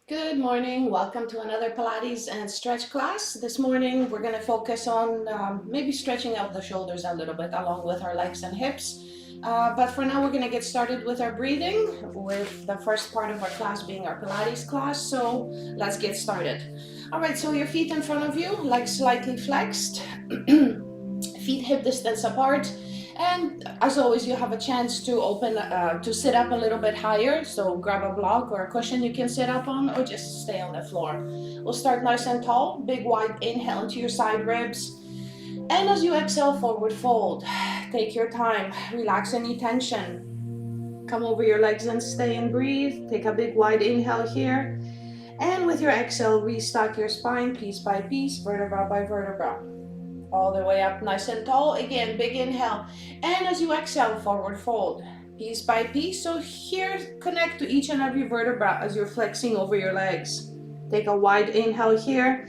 Good morning, welcome to another Pilates and stretch class. This morning we're going to focus on maybe stretching out the shoulders a little bit along with our legs and hips. But for now we're going to get started with our breathing, with the first part of our class being our Pilates class. So let's get started. Alright, so your feet in front of you, legs slightly flexed, feet hip distance apart. And as always, you have a chance to to sit up a little bit higher. So grab a block or a cushion you can sit up on, or just stay on the floor. We'll start nice and tall, big wide inhale into your side ribs. And as you exhale, forward fold. Take your time, relax any tension. Come over your legs and stay and breathe. Take a big wide inhale here. And with your exhale, restack your spine piece by piece, vertebra by vertebra. All the way up nice and tall. Again, big inhale. And as you exhale, forward fold. piece by piece. So here, connect to each and every vertebra as you're flexing over your legs. Take a wide inhale here.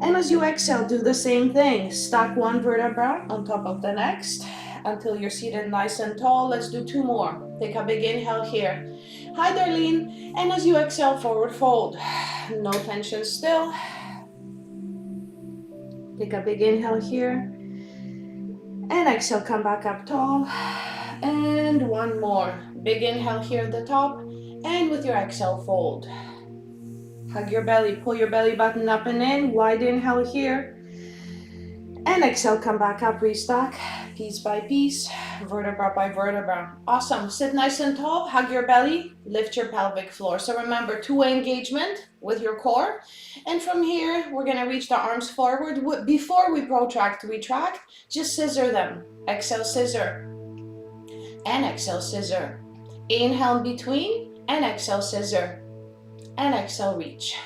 And as you exhale, do the same thing. Stack one vertebra on top of the next until you're seated nice and tall. Let's do two more. Take a big inhale here. Hi, Darlene. And as you exhale, forward fold. No tension still. Take a big inhale here. And exhale, come back up tall. And one more. Big inhale here at the top. And with your exhale, fold. Hug your belly, pull your belly button up and in. Wide inhale here. And exhale, come back up, restock. Piece by piece, vertebra by vertebra. Awesome. Sit nice and tall, hug your belly, lift your pelvic floor. So remember, two-way engagement with your core. And from here, we're gonna reach the arms forward. Before we protract, retract, just scissor them. Exhale, scissor. And exhale, scissor. Inhale in between, and exhale, scissor. And exhale, reach.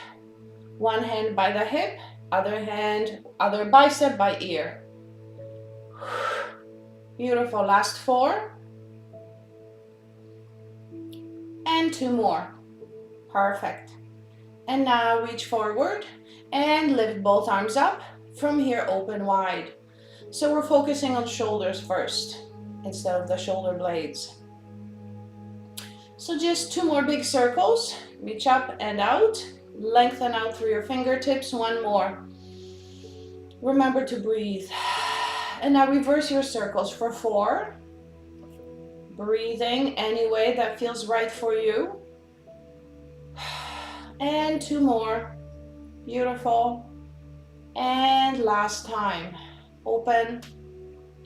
One hand by the hip, other hand, other bicep by ear. Beautiful. Last four. And two more. Perfect. And now reach forward and lift both arms up. From here, open wide. So we're focusing on shoulders first instead of the shoulder blades. So just two more big circles. Reach up and out. Lengthen out through your fingertips. One more. Remember to breathe. And now reverse your circles for four. Breathing any way that feels right for you. And two more. Beautiful. And last time. Open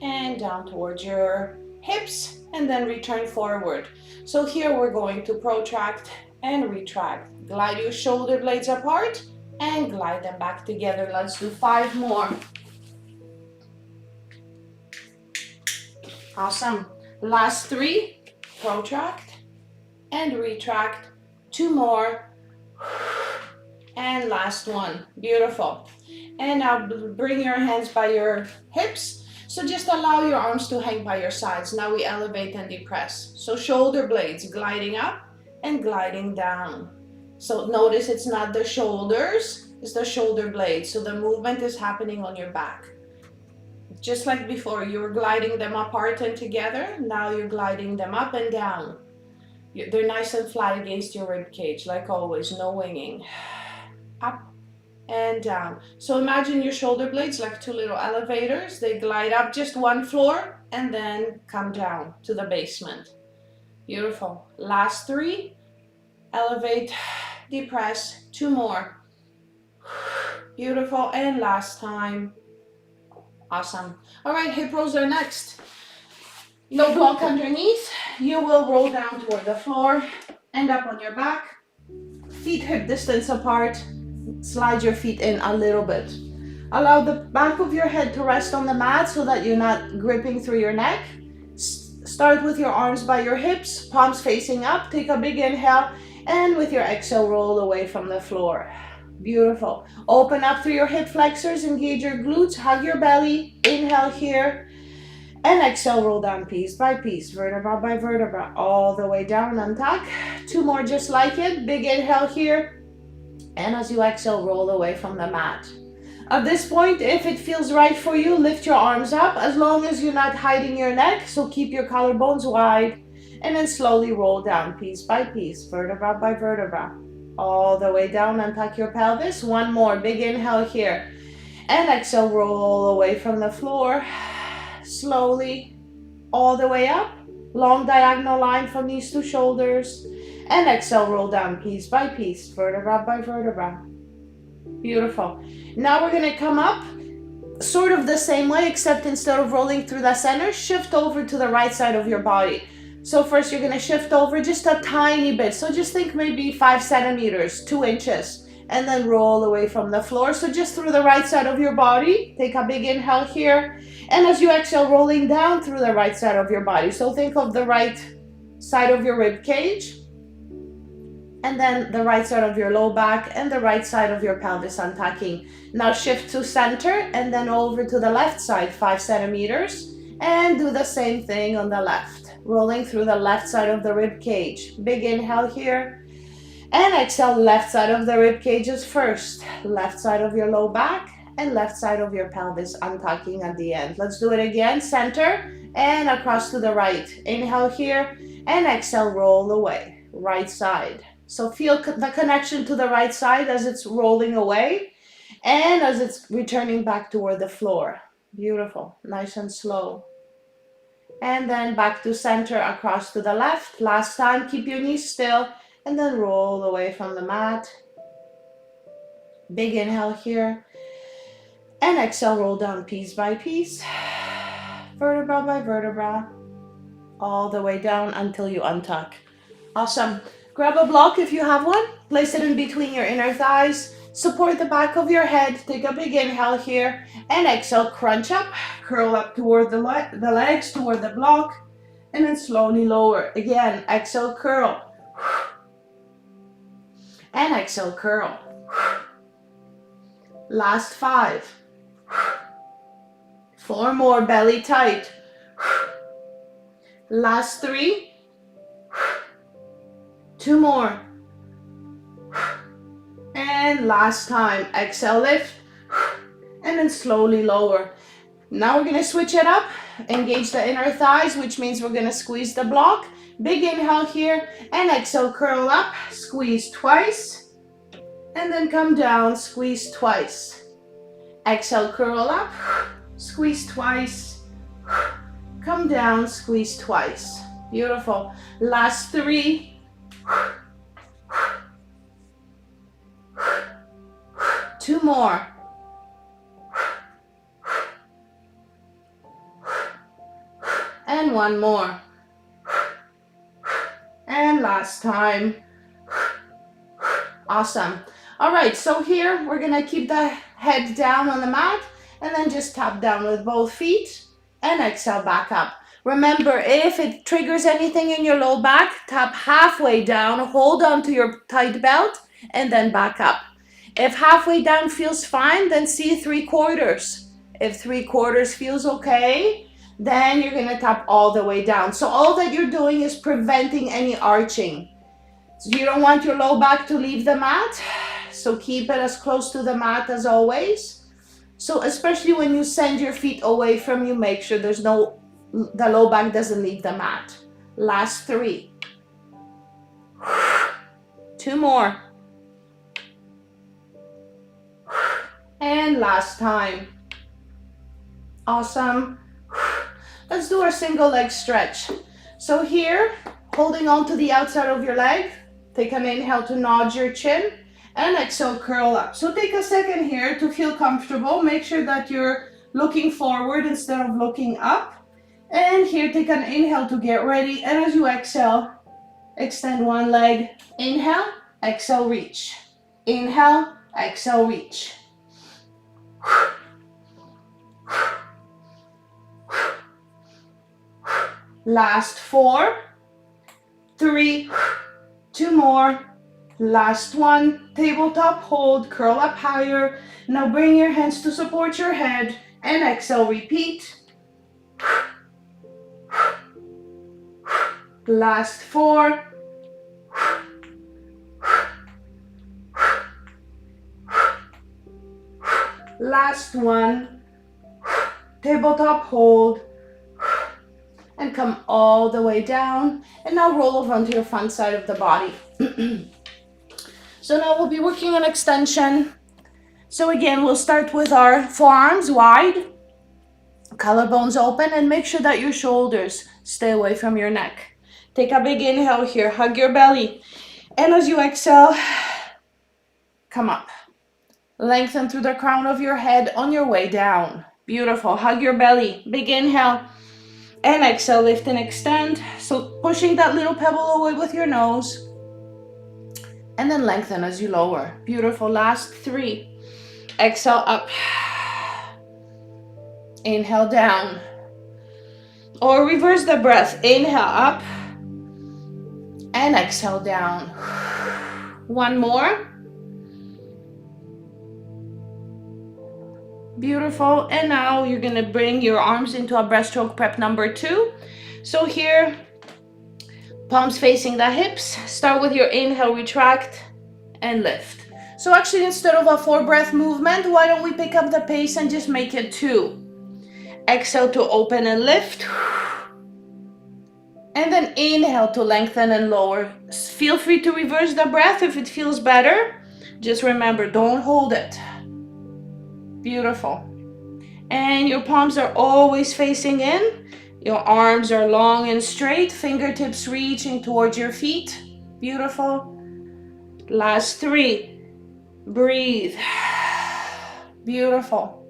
and down towards your hips and then return forward. So here we're going to protract and retract. Glide your shoulder blades apart and glide them back together. Let's do five more. Awesome. Last three. Protract and retract. Two more. And last one. Beautiful. And now bring your hands by your hips. So just allow your arms to hang by your sides. Now we elevate and depress. So shoulder blades gliding up and gliding down. So notice it's not the shoulders, it's the shoulder blades. So the movement is happening on your back. Just like before, you were gliding them apart and together. Now you're gliding them up and down. They're nice and flat against your rib cage, like always, no winging. Up and down. So imagine your shoulder blades like two little elevators. They glide up just one floor and then come down to the basement. Beautiful. Last three. Elevate, depress. Two more. Beautiful. And last time. Awesome. All right, hip rolls are next. No block underneath. You will roll down toward the floor. End up on your back. Feet hip distance apart. Slide your feet in a little bit. Allow the back of your head to rest on the mat so that you're not gripping through your neck. Start with your arms by your hips, palms facing up. Take a big inhale, and with your exhale, roll away from the floor. Beautiful. Open up through your hip flexors, engage your glutes, hug your belly. Inhale here, and exhale, roll down piece by piece, vertebra by vertebra, all the way down, untuck. Two more just like it. Big inhale here, and as you exhale, roll away from the mat. At this point, if it feels right for you, lift your arms up as long as you're not hiding your neck. So keep your collarbones wide and then slowly roll down piece by piece, vertebra by vertebra, all the way down. Untuck your pelvis. One more. Big inhale here. And exhale, roll away from the floor. Slowly, all the way up. Long diagonal line from knees to shoulders. And exhale, roll down piece by piece, vertebra by vertebra. Beautiful. Now we're going to come up sort of the same way, except instead of rolling through the center, shift over to the right side of your body. So first you're going to shift over just a tiny bit. So just think maybe 5 centimeters, 2 inches, and then roll away from the floor. So just through the right side of your body. Take a big inhale here. And as you exhale, rolling down through the right side of your body. So think of the right side of your rib cage. And then the right side of your low back and the right side of your pelvis untucking. Now shift to center and then over to the left side, 5 centimeters. And do the same thing on the left. rolling through the left side of the rib cage. Big inhale here. And exhale, left side of the rib cages first. Left side of your low back and left side of your pelvis untucking at the end. Let's do it again. Center and across to the right. Inhale here and exhale, roll away. Right side. So feel the connection to the right side as it's rolling away and as it's returning back toward the floor. Beautiful. Nice and slow. And then back to center, across to the left. Last time, keep your knees still and then roll away from the mat. Big inhale here. And exhale, roll down piece by piece, vertebra by vertebra, all the way down until you untuck. Awesome. Grab a block if you have one. Place it in between your inner thighs. Support the back of your head. Take a big inhale here. And exhale, crunch up. Curl up toward the legs, toward the block. And then slowly lower. Again, exhale, curl. And exhale, curl. Last 5. 4 more, belly tight. Last 3. 2 more. And last time, exhale, lift. And then slowly lower. Now we're gonna switch it up. Engage the inner thighs, which means we're gonna squeeze the block. Big inhale here, and exhale, curl up, squeeze twice. And then come down, squeeze twice. Exhale, curl up, squeeze twice. Come down, squeeze twice. Beautiful. Last 3. 2 more. And 1 more. And last time. Awesome. All right, so here we're gonna keep the head down on the mat and then just tap down with both feet and exhale back up. Remember, if it triggers anything in your low back, tap halfway down, hold on to your tight belt and then back up. If halfway down feels fine, then see 3/4. If 3/4 feels okay, then you're gonna tap all the way down. So all that you're doing is preventing any arching. So you don't want your low back to leave the mat, so keep it as close to the mat as always. So especially when you send your feet away from you, make sure the low back doesn't leave the mat. Last 3. 2 more. And last time. Awesome. Let's do our single leg stretch. So here, holding on to the outside of your leg, take an inhale to nod your chin and exhale, curl up. So take a second here to feel comfortable. Make sure that you're looking forward instead of looking up. And here, take an inhale to get ready. And as you exhale, extend one leg. Inhale, exhale, reach. Inhale, exhale, reach. Last 4, 3, 2 more. Last 1, tabletop hold, curl up higher. Now bring your hands to support your head and exhale, repeat. Last 4. Last 1, tabletop hold. And come all the way down. And now roll over onto your front side of the body. So now we'll be working on extension. So again, we'll start with our forearms wide, collarbones open, and make sure that your shoulders stay away from your neck. Take a big inhale here, hug your belly. And as you exhale, come up. Lengthen through the crown of your head on your way down. Beautiful, hug your belly, big inhale. And exhale, lift and extend. So pushing that little pebble away with your nose. And then lengthen as you lower. Beautiful, last 3. Exhale up. Inhale down. Or reverse the breath. Inhale up. And exhale down. 1 more. Beautiful. And now you're going to bring your arms into a breaststroke prep number 2. So here, Palms facing the hips. Start with your inhale, retract, and lift. So actually, instead of a 4-breath movement, why don't we pick up the pace and just make it 2? Exhale to open and lift. And then inhale to lengthen and lower. Feel free to reverse the breath if it feels better. Just remember, don't hold it. Beautiful. And your palms are always facing in. Your arms are long and straight, fingertips reaching towards your feet. Beautiful. Last 3. Breathe. Beautiful.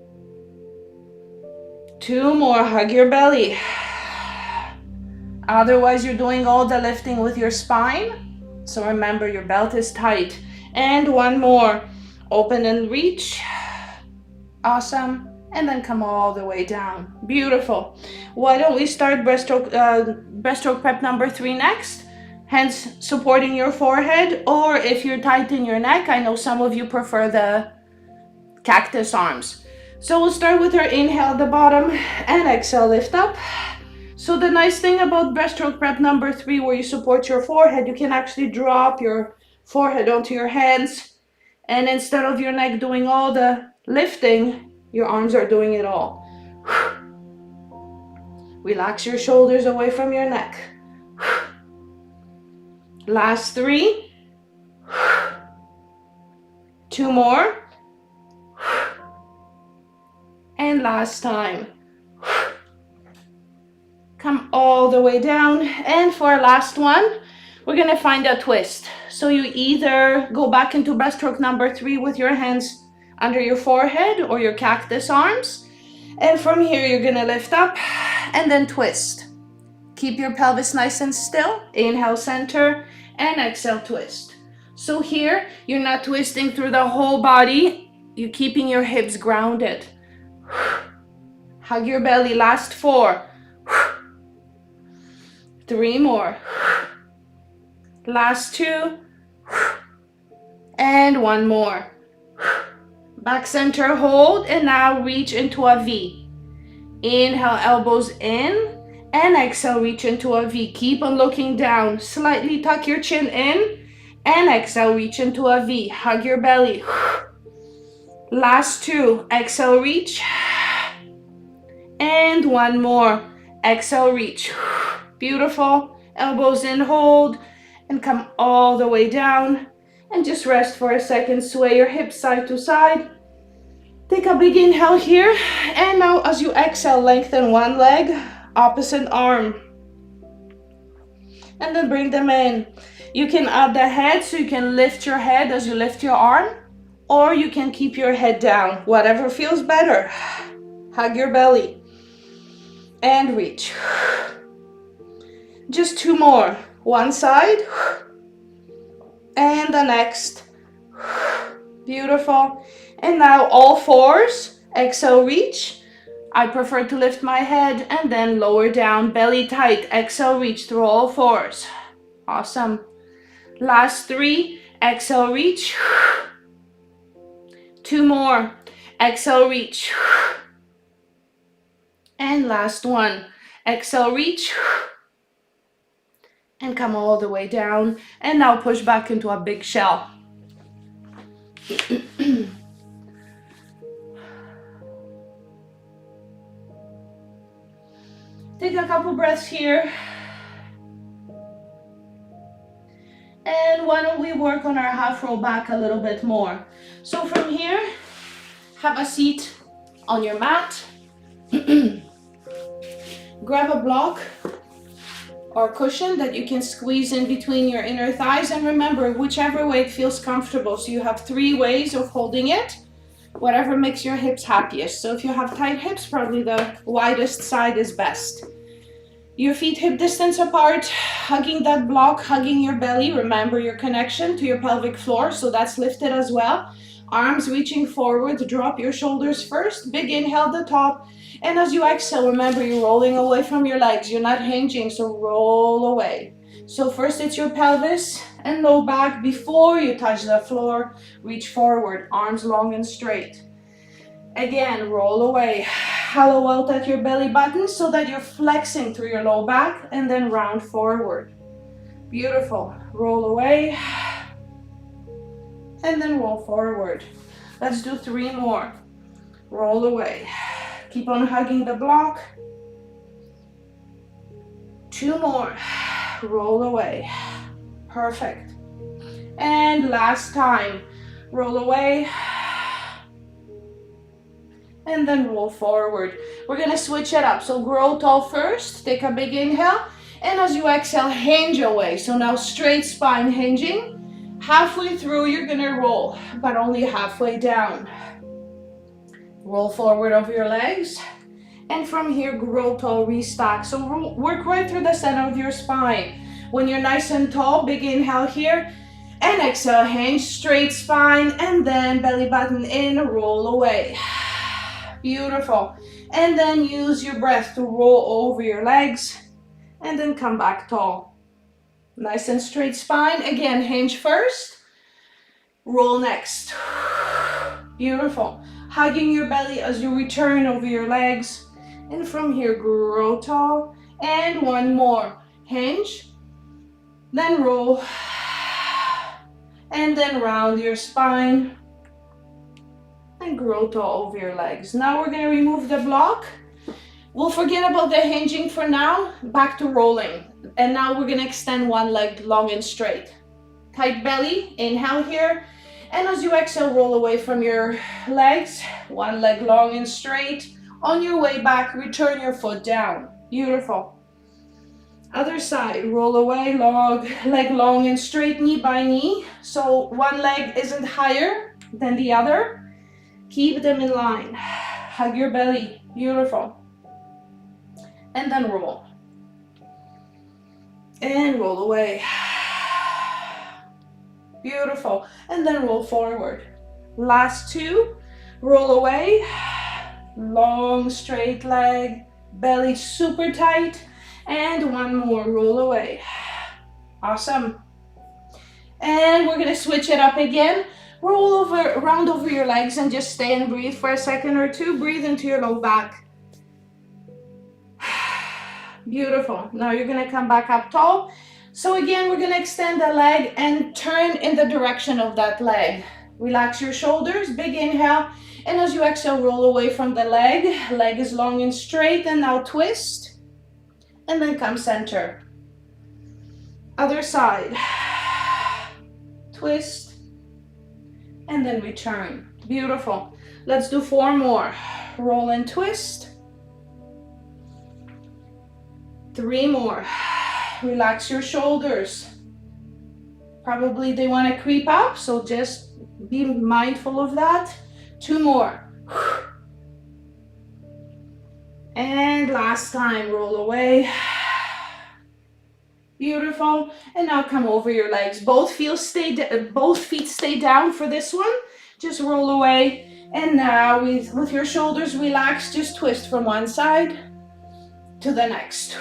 2 more. Hug your belly. Otherwise, you're doing all the lifting with your spine. So remember, your belt is tight. And 1 more. Open and reach. Awesome. And then come all the way down. Beautiful. Why don't we start breaststroke prep number 3 next? Hands supporting your forehead, or if you're tight in your neck, I know some of you prefer the cactus arms. So we'll start with our inhale at the bottom and exhale, lift up. So the nice thing about breaststroke prep number 3, where you support your forehead, you can actually drop your forehead onto your hands, and instead of your neck doing all the lifting, your arms are doing it all. Relax your shoulders away from your neck. Last 3. 2 more. And last time. Come all the way down. And for our last one, we're gonna find a twist. So you either go back into breaststroke number 3 with your hands under your forehead or your cactus arms. And from here, you're gonna lift up and then twist. Keep your pelvis nice and still. Inhale, center, and exhale, twist. So here, you're not twisting through the whole body. You're keeping your hips grounded. Hug your belly. Last 4. 3 more. Last 2. And 1 more. Back center, hold, and now reach into a V. Inhale, elbows in, and exhale, reach into a V. Keep on looking down. Slightly tuck your chin in, and exhale, reach into a V. Hug your belly. Last 2. Exhale, reach. And 1 more. Exhale, reach. Beautiful. Elbows in, hold, and come all the way down. And just rest for a second. Sway your hips side to side. Take a big inhale here. And now as you exhale, lengthen one leg, opposite arm. And then bring them in. You can add the head, so you can lift your head as you lift your arm. Or you can keep your head down. Whatever feels better. Hug your belly. And reach. Just 2 more. One side. And the next. Beautiful. And now all 4s. Exhale, reach. I prefer to lift my head and then lower down, belly tight. Exhale, reach through all 4s. Awesome. Last 3. Exhale, reach. 2 more. Exhale, reach. And last 1. Exhale, reach. And come all the way down. And now push back into a big shell. Take a couple breaths here. And why don't we work on our half roll back a little bit more. So from here, have a seat on your mat. Grab a block or cushion that you can squeeze in between your inner thighs, and remember, whichever way it feels comfortable. So you have 3 ways of holding it, whatever makes your hips happiest. So if you have tight hips, probably the widest side is best. Your feet hip distance apart, hugging that block, hugging your belly. Remember your connection to your pelvic floor, so that's lifted as well. Arms reaching forward, drop your shoulders first, big inhale at the top. And as you exhale, remember you're rolling away from your legs. You're not hinging, so roll away. So first it's your pelvis and low back. Before you touch the floor, reach forward, arms long and straight. Again, roll away. Hollow out at your belly button so that you're flexing through your low back, and then round forward. Beautiful. Roll away. And then roll forward. Let's do 3 more. Roll away. Keep on hugging the block. 2 more. Roll away. Perfect. And last time. Roll away. And then roll forward. We're gonna switch it up. So grow tall first. Take a big inhale. And as you exhale, hinge away. So now straight spine hinging. Halfway through, you're gonna roll, but only halfway down. Roll forward over your legs. And from here, grow tall, restack. So work right through the center of your spine. When you're nice and tall, big inhale here. And exhale, hinge, straight spine. And then belly button in, roll away. Beautiful. And then use your breath to roll over your legs. And then come back tall. Nice and straight spine. Again, hinge first. Roll next. Beautiful. Hugging your belly as you return over your legs. And from here, grow tall. And 1 more. Hinge. Then roll. And then round your spine. And grow tall over your legs. Now we're going to remove the block. We'll forget about the hinging for now. Back to rolling. And now we're going to extend one leg long and straight. Tight belly. Inhale here. And as you exhale, roll away from your legs. One leg long and straight. On your way back, return your foot down. Beautiful. Other side. Roll away. Leg long and straight, knee by knee. So one leg isn't higher than the other. Keep them in line. Hug your belly. Beautiful. And then roll. And roll away. Beautiful. And then roll forward. Last 2. Roll away. Long straight leg. Belly super tight. And 1 more. Roll away. Awesome. And we're going to switch it up again. Roll over, round over your legs and just stay and breathe for a second or 2. Breathe into your low back. Beautiful. Now you're going to come back up tall. So again, we're going to extend the leg and turn in the direction of that leg. Relax your shoulders, big inhale. And as you exhale, roll away from the leg. Leg is long and straight. And now twist. And then come center. Other side. Twist. And then return. Beautiful. Let's do 4 more. Roll and twist. 3 more. Relax your shoulders. Probably they want to creep up, so just be mindful of that. 2 more. And last time, roll away. Beautiful. And now come over your legs. Both feet stay down for this one. Just roll away. And now with your shoulders relaxed, just twist from one side to the next.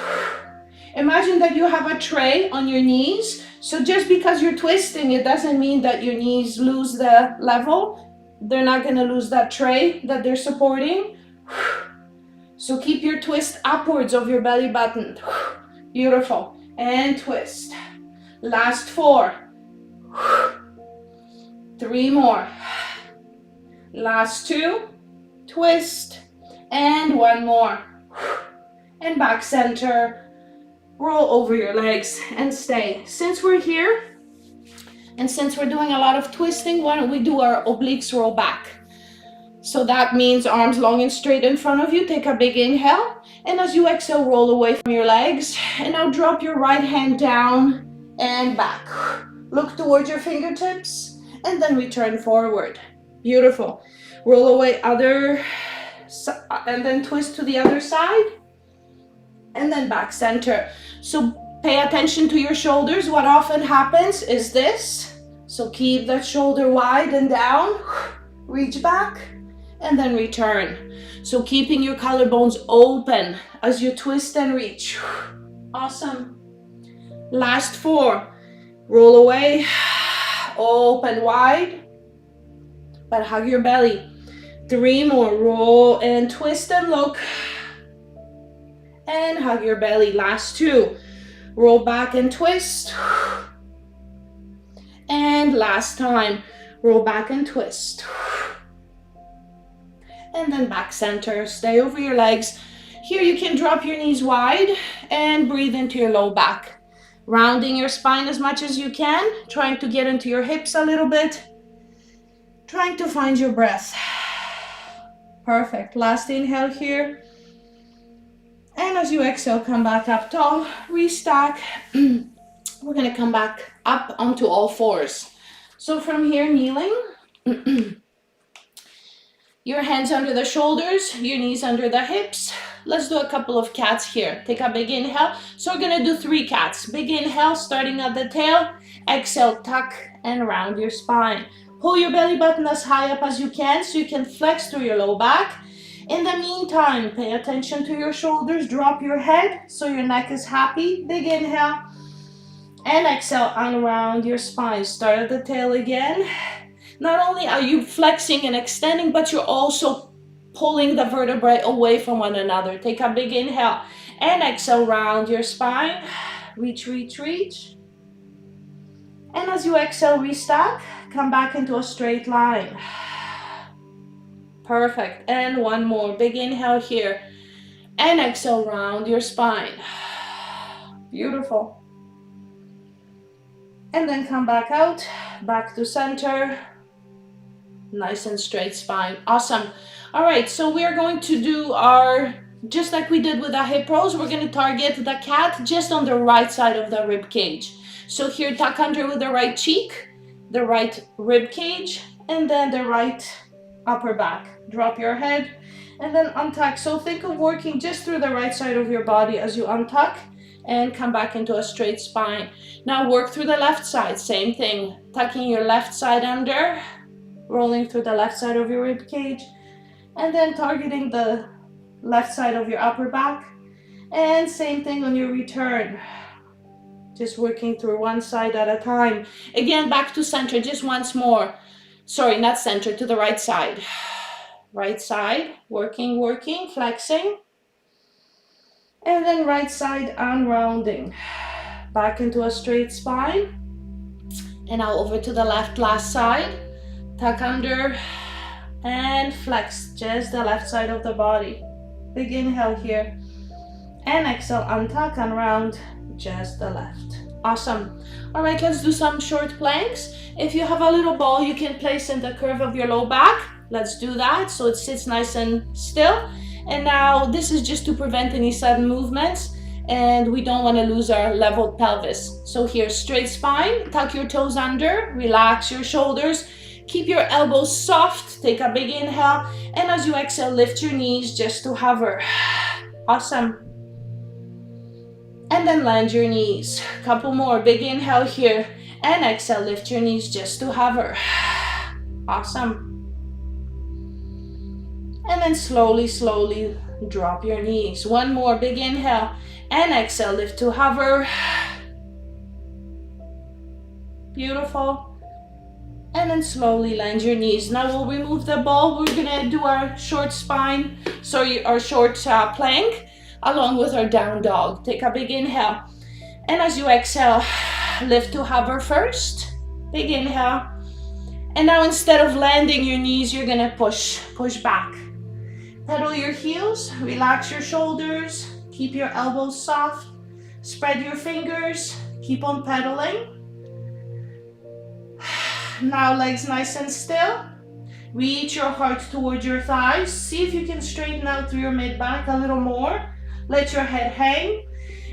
Imagine that you have a tray on your knees. So just because you're twisting, it doesn't mean that your knees lose the level. They're not going to lose that tray that they're supporting. So keep your twist upwards of your belly button. Beautiful. And twist. Last 4. 3 more. Last 2. Twist. And 1 more. And back center. Roll over your legs and stay. Since we're here, and since we're doing a lot of twisting, why don't we do our obliques roll back? So that means arms long and straight in front of you. Take a big inhale. And as you exhale, roll away from your legs. And now drop your right hand down and back. Look towards your fingertips and then return forward. Beautiful. Roll away and then twist to the other side. And then back center. So pay attention to your shoulders. What often happens is this. So keep that shoulder wide and down. Reach back and then return. So keeping your collarbones open as you twist and reach. Awesome. Last 4. Roll away. Open wide. But hug your belly. 3 more. Roll and twist and look. And hug your belly. Last 2. Roll back and twist. And last time, roll back and twist. And then back center, stay over your legs. Here you can drop your knees wide and breathe into your low back. Rounding your spine as much as you can, trying to get into your hips a little bit. Trying to find your breath. Perfect. Last inhale here. And as you exhale, come back up tall, restack. We're gonna come back up onto all fours. So from here, kneeling. Your hands under the shoulders, your knees under the hips. Let's do a couple of cats here. Take a big inhale. So we're gonna do 3 cats. Big inhale, starting at the tail. Exhale, tuck and round your spine. Pull your belly button as high up as you can so you can flex through your low back. In the meantime, pay attention to your shoulders. Drop your head so your neck is happy. Big inhale. And exhale, unround your spine. Start at the tail again. Not only are you flexing and extending, but you're also pulling the vertebrae away from one another. Take a big inhale and exhale, round your spine. Reach, reach, reach. And as you exhale, restack. Come back into a straight line. Perfect. And one more. Big inhale here. And exhale, round your spine. Beautiful. And then come back out, back to center. Nice and straight spine. Awesome. All right, so we're going to do our, just like we did with the hip rows, we're going to target the cat just on the right side of the rib cage. So here, tuck under with the right cheek, the right rib cage, and then the right upper back. Drop your head and then untuck. So think of working just through the right side of your body as you untuck and come back into a straight spine. Now work through the left side, same thing. Tucking your left side under, rolling through the left side of your rib cage, and then targeting the left side of your upper back. And same thing on your return. Just working through one side at a time. Again, back to center, just once more. Sorry, not center, to the right side. Right side, working, working, flexing. And then right side, unrounding. Back into a straight spine. And now over to the left, last side. Tuck under and flex just the left side of the body. Big inhale here. And exhale, untuck, unround, just the left. Awesome. All right, let's do some short planks. If you have a little ball, you can place in the curve of your low back. Let's do that so it sits nice and still. And now this is just to prevent any sudden movements, and we don't want to lose our leveled pelvis. So here, straight spine, tuck your toes under, relax your shoulders, keep your elbows soft, take a big inhale, and as you exhale, lift your knees just to hover. Awesome. And then land your knees. Couple more, big inhale here, and exhale, lift your knees just to hover. Awesome. And then slowly, slowly drop your knees. One more, big inhale, and exhale, lift to hover. Beautiful. And then slowly land your knees. Now we'll remove the ball. We're gonna do our short spine, our short plank, along with our down dog. Take a big inhale. And as you exhale, lift to hover first. Big inhale. And now instead of landing your knees, you're gonna push back. Pedal your heels, relax your shoulders, keep your elbows soft, spread your fingers, keep on pedaling. Now legs nice and still. Reach your heart towards your thighs. See if you can straighten out through your mid-back a little more. Let your head hang.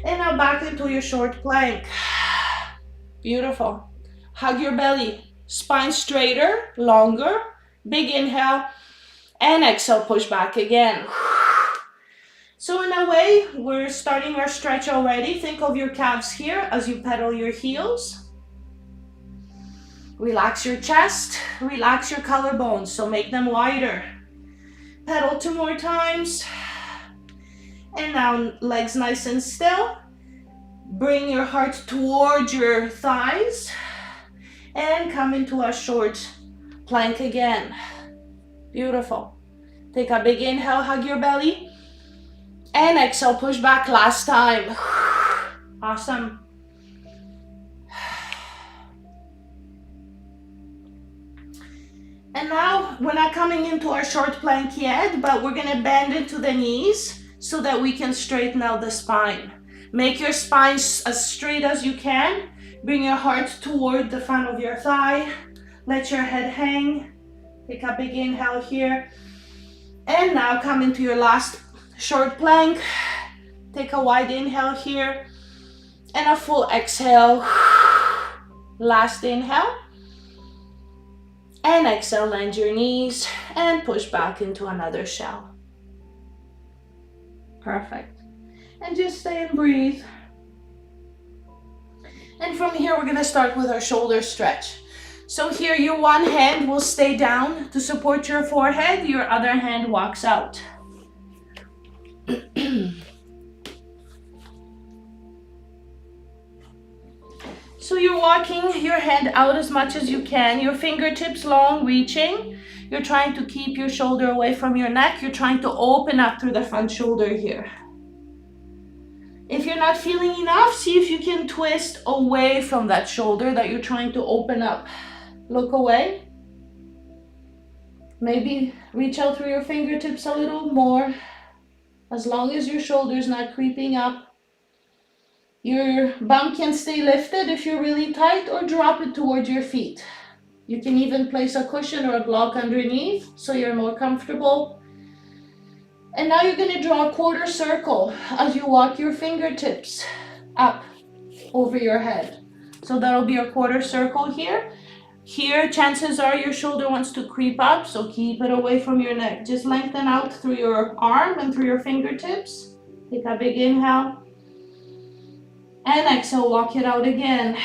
And now back into your short plank. Beautiful. Hug your belly. Spine straighter, longer. Big inhale. And exhale, push back again. So in a way, we're starting our stretch already. Think of your calves here as you pedal your heels. Relax your chest, relax your collarbones, so make them wider. Pedal 2 more times. And now legs nice and still. Bring your heart towards your thighs. And come into a short plank again. Beautiful. Take a big inhale, hug your belly. And exhale, push back last time. Awesome. And now we're not coming into our short plank yet, but we're gonna bend into the knees so that we can straighten out the spine. Make your spine as straight as you can. Bring your heart toward the front of your thigh. Let your head hang. Take a big inhale here. And now come into your last short plank. Take a wide inhale here. And a full exhale. Last inhale. And exhale, land your knees and push back into another shell. Perfect. And just stay and breathe. And from here, we're gonna start with our shoulder stretch. So here, your one hand will stay down to support your forehead. Your other hand walks out. So you're walking your hand out as much as you can, your fingertips long, reaching. You're trying to keep your shoulder away from your neck. You're trying to open up through the front shoulder here. If you're not feeling enough, see if you can twist away from that shoulder that you're trying to open up. Look away. Maybe reach out through your fingertips a little more, as long as your shoulder's not creeping up. Your bum can stay lifted if you're really tight, or drop it towards your feet. You can even place a cushion or a block underneath so you're more comfortable. And now you're going to draw a quarter circle as you walk your fingertips up over your head. So that'll be a quarter circle here. Here, chances are your shoulder wants to creep up, so keep it away from your neck. Just lengthen out through your arm and through your fingertips. Take a big inhale. And exhale, walk it out again.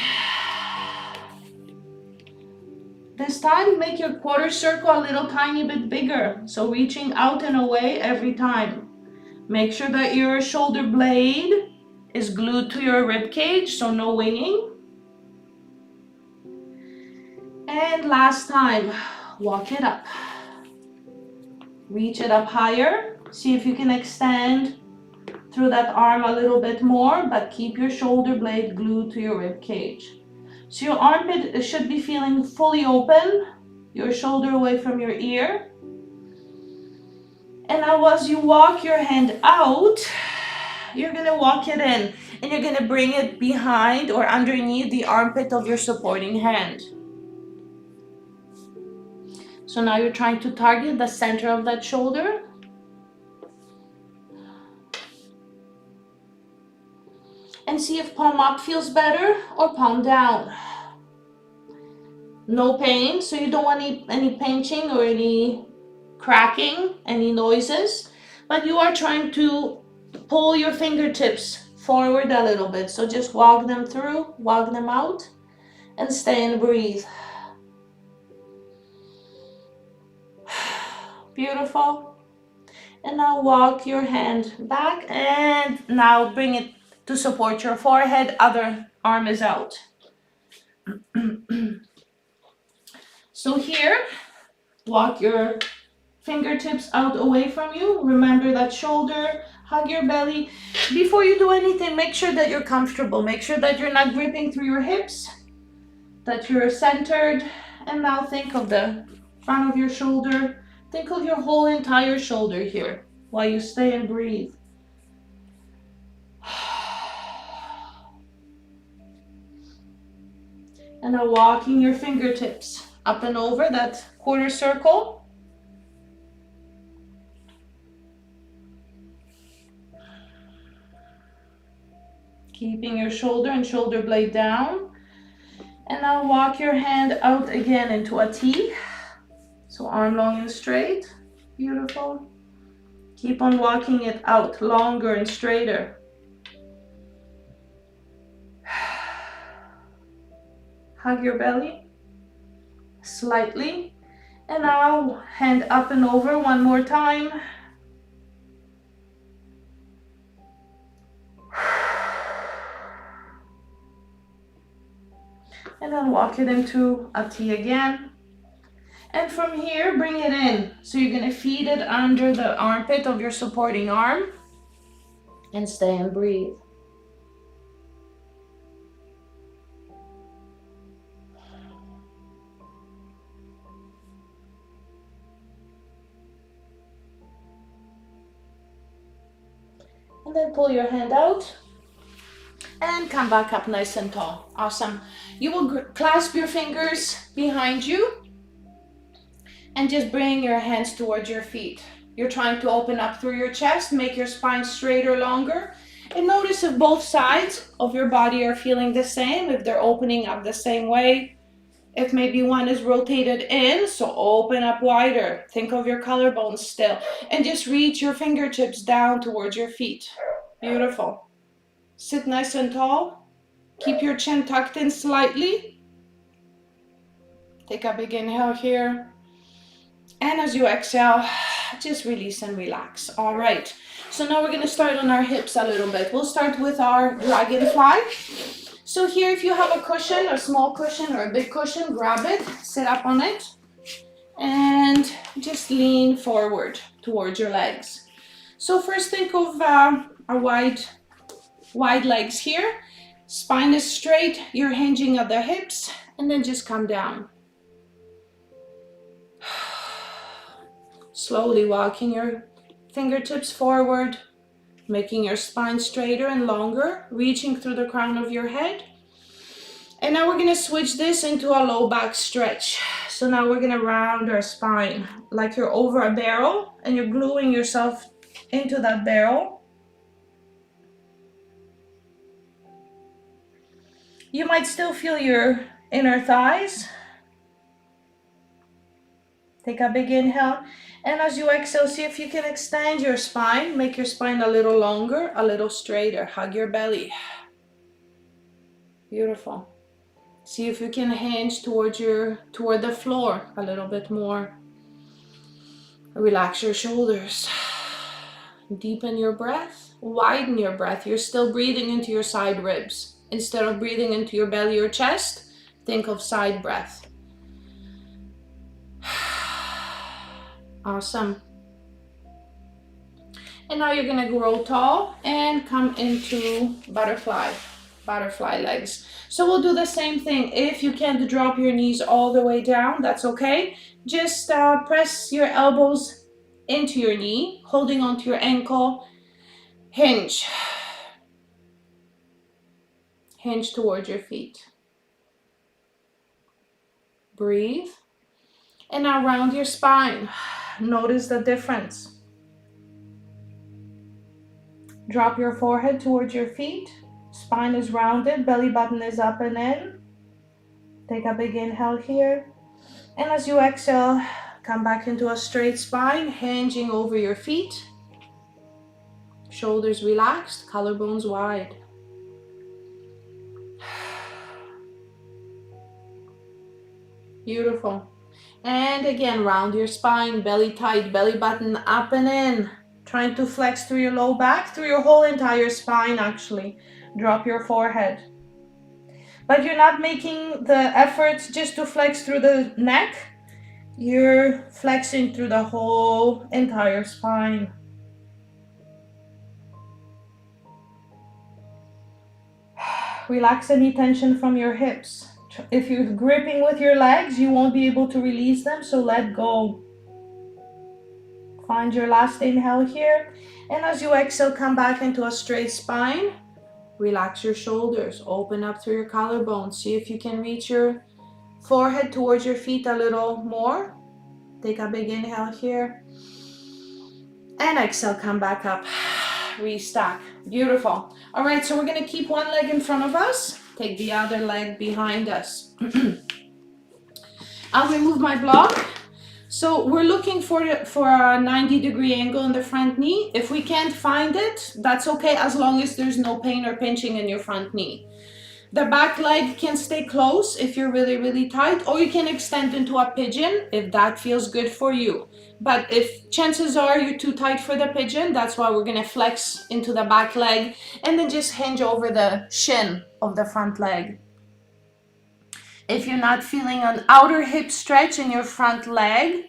This time, make your quarter circle a little tiny bit bigger. So reaching out and away every time. Make sure that your shoulder blade is glued to your rib cage, so no winging. And last time, walk it up. Reach it up higher. See if you can extend through that arm a little bit more, but keep your shoulder blade glued to your rib cage. So your armpit should be feeling fully open, your shoulder away from your ear. And now as you walk your hand out, you're gonna walk it in, and you're gonna bring it behind or underneath the armpit of your supporting hand. So now you're trying to target the center of that shoulder. And see if palm up feels better or palm down. No pain, so you don't want any pinching or any cracking, any noises, but you are trying to pull your fingertips forward a little bit. So just walk them through, walk them out, and stay and breathe. Beautiful. And now walk your hand back, and now bring it to support your forehead. Other arm is out. So here, walk your fingertips out away from you. Remember that shoulder, hug your belly. Before you do anything, make sure that you're comfortable. Make sure that you're not gripping through your hips, that you're centered. And now think of the front of your shoulder. Think of your whole entire shoulder here while you stay and breathe. And now walking your fingertips up and over that quarter circle. Keeping your shoulder and shoulder blade down. And now walk your hand out again into a T. So arm long and straight. Beautiful. Keep on walking it out longer and straighter. Hug your belly slightly. And now hand up and over one more time. And then walk it into a T again. And from here, bring it in. So you're gonna feed it under the armpit of your supporting arm. And stay and breathe. And then pull your hand out and come back up nice and tall. Awesome. You will clasp your fingers behind you and just bring your hands towards your feet. You're trying to open up through your chest, make your spine straighter, longer. And notice if both sides of your body are feeling the same, if they're opening up the same way. If maybe one is rotated in, so open up wider. Think of your collarbones still. And just reach your fingertips down towards your feet. Beautiful. Sit nice and tall. Keep your chin tucked in slightly. Take a big inhale here. And as you exhale, just release and relax. All right. So now we're going to start on our hips a little bit. We'll start with our dragonfly. So here, if you have a cushion, a small cushion or a big cushion, grab it, sit up on it, and just lean forward towards your legs. So first think of a wide legs here. Spine is straight, you're hinging at the hips, and then just come down. Slowly walking your fingertips forward, making your spine straighter and longer, reaching through the crown of your head. And now we're gonna switch this into a low back stretch. So now we're gonna round our spine like you're over a barrel and you're gluing yourself into that barrel. You might still feel your inner thighs. Take a big inhale. And as you exhale, see if you can extend your spine. Make your spine a little longer, a little straighter. Hug your belly. Beautiful. See if you can hinge toward the floor a little bit more. Relax your shoulders. Deepen your breath. Widen your breath. You're still breathing into your side ribs. Instead of breathing into your belly or chest, think of side breath. Awesome. And now you're gonna grow tall and come into butterfly legs. So we'll do the same thing. If you can't drop your knees all the way down, that's okay. Just press your elbows into your knee, holding onto your ankle. Hinge. Hinge towards your feet. Breathe. And now round your spine. Notice the difference. Drop your forehead towards your feet. Spine is rounded, belly button is up and in. Take a big inhale here. And as you exhale, come back into a straight spine, hinging over your feet. Shoulders relaxed, collarbones wide. Beautiful. And again, round your spine, belly tight, belly button up and in. Trying to flex through your low back, through your whole entire spine actually. Drop your forehead. But you're not making the effort just to flex through the neck. You're flexing through the whole entire spine. Relax any tension from your hips. If you're gripping with your legs, you won't be able to release them, so let go. Find your last inhale here. And as you exhale, come back into a straight spine. Relax your shoulders. Open up through your collarbone. See if you can reach your forehead towards your feet a little more. Take a big inhale here. And exhale, come back up. Restack. Beautiful. All right, so we're going to keep one leg in front of us. Take the other leg behind us. I'll remove my block. So we're looking for a 90-degree angle in the front knee. If we can't find it, that's okay, as long as there's no pain or pinching in your front knee. The back leg can stay close if you're really, really tight, or you can extend into a pigeon if that feels good for you. But if chances are you're too tight for the pigeon, that's why we're gonna flex into the back leg and then just hinge over the shin of the front leg. If you're not feeling an outer hip stretch in your front leg,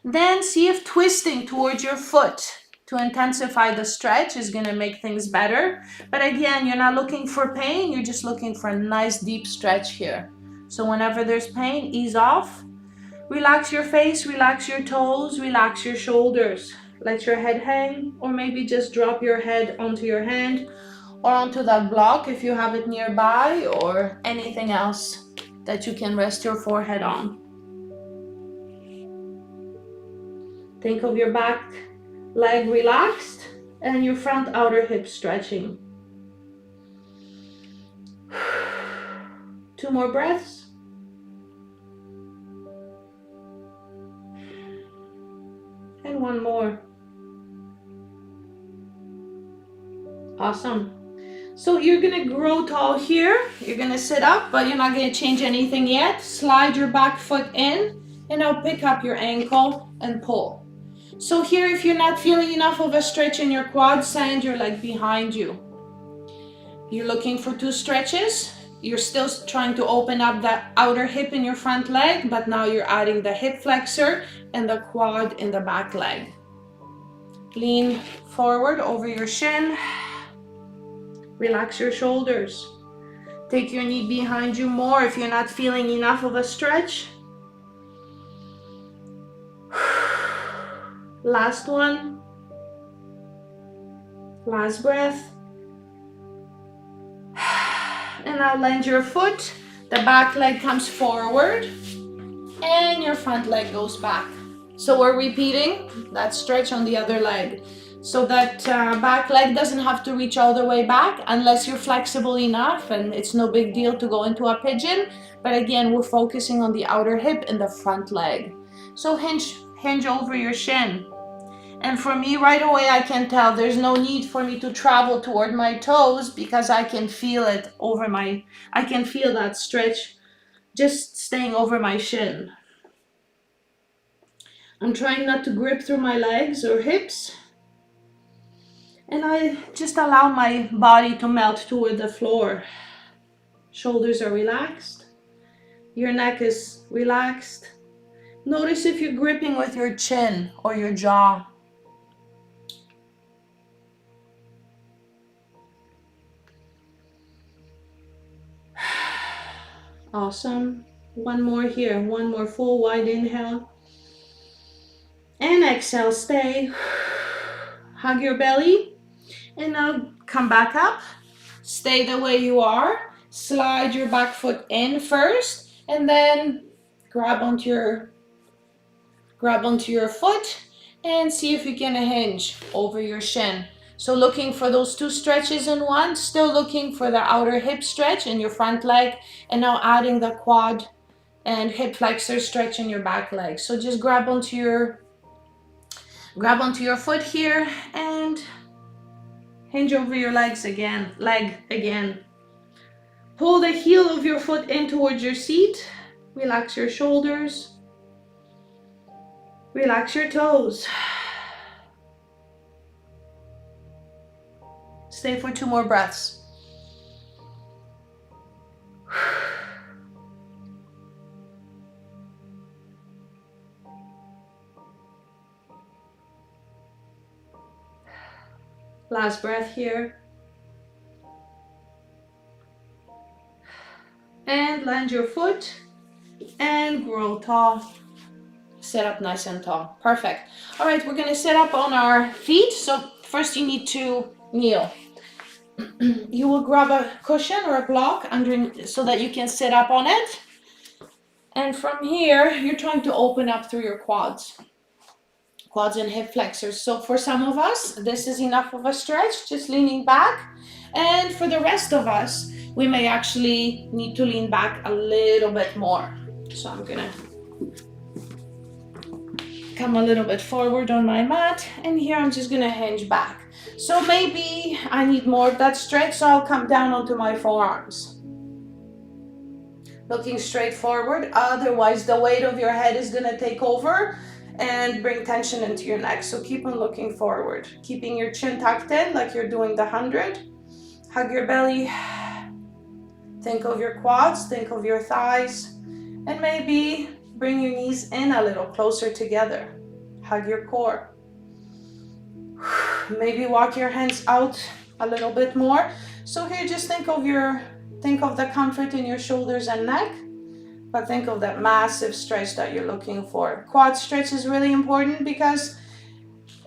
then see if twisting towards your foot to intensify the stretch is going to make things better. But again, you're not looking for pain, you're just looking for a nice deep stretch here. So whenever there's pain, ease off. Relax your face, relax your toes, relax your shoulders. Let your head hang, or maybe just drop your head onto your hand or onto that block if you have it nearby, or anything else that you can rest your forehead on. Think of your back leg relaxed and your front outer hip stretching. 2 more breaths. And 1 more. Awesome. So you're gonna grow tall here. You're gonna sit up, but you're not gonna change anything yet. Slide your back foot in, and now pick up your ankle and pull. So here, if you're not feeling enough of a stretch in your quads, send your leg behind you. You're looking for 2 stretches. You're still trying to open up that outer hip in your front leg, but now you're adding the hip flexor and the quad in the back leg. Lean forward over your shin. Relax your shoulders. Take your knee behind you more if you're not feeling enough of a stretch. Last one. Last breath. And now land your foot. The back leg comes forward and your front leg goes back. So we're repeating that stretch on the other leg. So that back leg doesn't have to reach all the way back unless you're flexible enough, and it's no big deal to go into a pigeon. But again, we're focusing on the outer hip and the front leg. So hinge over your shin. And for me, right away, I can tell there's no need for me to travel toward my toes because I can feel it I can feel that stretch just staying over my shin. I'm trying not to grip through my legs or hips. And I just allow my body to melt toward the floor. Shoulders are relaxed. Your neck is relaxed. Notice if you're gripping with your chin or your jaw. Awesome. 1 more here. 1 more full wide inhale. And exhale, stay. Hug your belly. And now come back up. Stay the way you are. Slide your back foot in first, and then grab onto your foot and see if you can hinge over your shin. So looking for those 2 stretches in one, still looking for the outer hip stretch in your front leg, and now adding the quad and hip flexor stretch in your back leg. So just grab onto your foot here and hinge over your leg again. Pull the heel of your foot in towards your seat. Relax your shoulders. Relax your toes. Stay for 2 more breaths. Last breath here. And land your foot and grow tall. Sit up nice and tall. Perfect. All right, we're gonna sit up on our feet. So first you need to kneel. You will grab a cushion or a block under so that you can sit up on it. And from here, you're trying to open up through your quads and hip flexors. So for some of us, this is enough of a stretch, just leaning back. And for the rest of us, we may actually need to lean back a little bit more. So I'm gonna come a little bit forward on my mat, and here I'm just gonna hinge back. So maybe I need more of that stretch, so I'll come down onto my forearms. Looking straight forward, otherwise the weight of your head is gonna take over and bring tension into your neck. So keep on looking forward, keeping your chin tucked in like you're doing the 100. Hug your belly. Think of your quads, think of your thighs, and maybe bring your knees in a little closer together. Hug your core. Maybe walk your hands out a little bit more. So here, just think of the comfort in your shoulders and neck, but think of that massive stretch that you're looking for. Quad stretch is really important because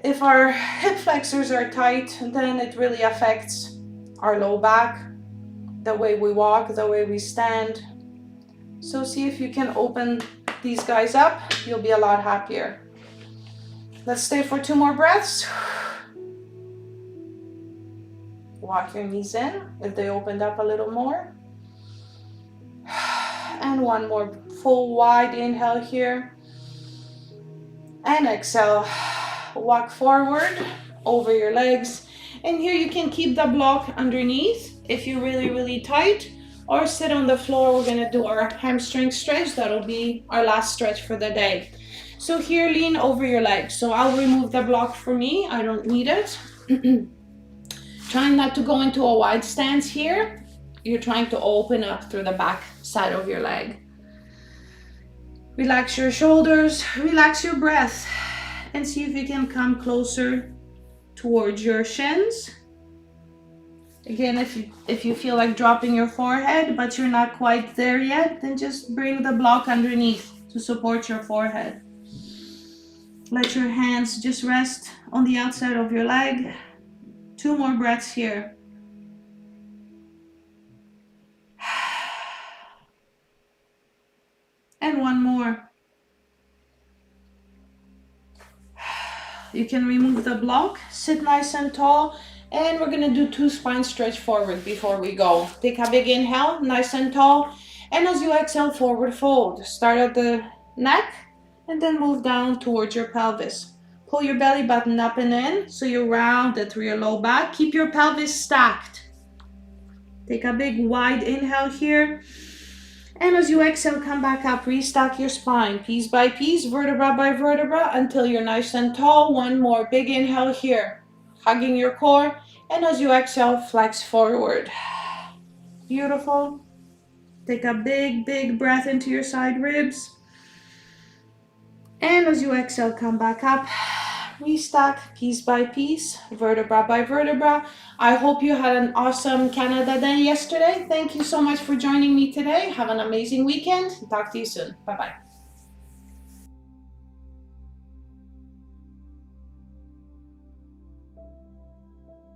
If our hip flexors are tight, then it really affects our low back, the way we walk, the way we stand. So see if you can open these guys up, you'll be a lot happier. Let's stay for 2 more breaths. Walk your knees in if they opened up a little more. And 1 more full wide inhale here. And exhale. Walk forward over your legs. And here you can keep the block underneath if you're really, really tight, or sit on the floor. We're gonna do our hamstring stretch. That'll be our last stretch for the day. So here, lean over your legs. So I'll remove the block for me. I don't need it. Trying not to go into a wide stance here. You're trying to open up through the back side of your leg. Relax your shoulders, relax your breath, and see if you can come closer towards your shins. Again, if you feel like dropping your forehead, but you're not quite there yet, then just bring the block underneath to support your forehead. Let your hands just rest on the outside of your leg. 2 more breaths here. And 1 more. You can remove the block, sit nice and tall, and we're gonna do 2 spine stretch forward before we go. Take a big inhale, nice and tall, and as you exhale, forward fold. Start at the neck, and then move down towards your pelvis. Pull your belly button up and in, so you're rounded through your low back. Keep your pelvis stacked. Take a big wide inhale here. And as you exhale, come back up, restack your spine, piece by piece, vertebra by vertebra, until you're nice and tall. 1 more big inhale here, hugging your core. And as you exhale, flex forward. Beautiful. Take a big, big breath into your side ribs. And as you exhale, come back up, restack piece by piece, vertebra by vertebra. I hope you had an awesome Canada Day yesterday. Thank you so much for joining me today. Have an amazing weekend. Talk to you soon. Bye-bye.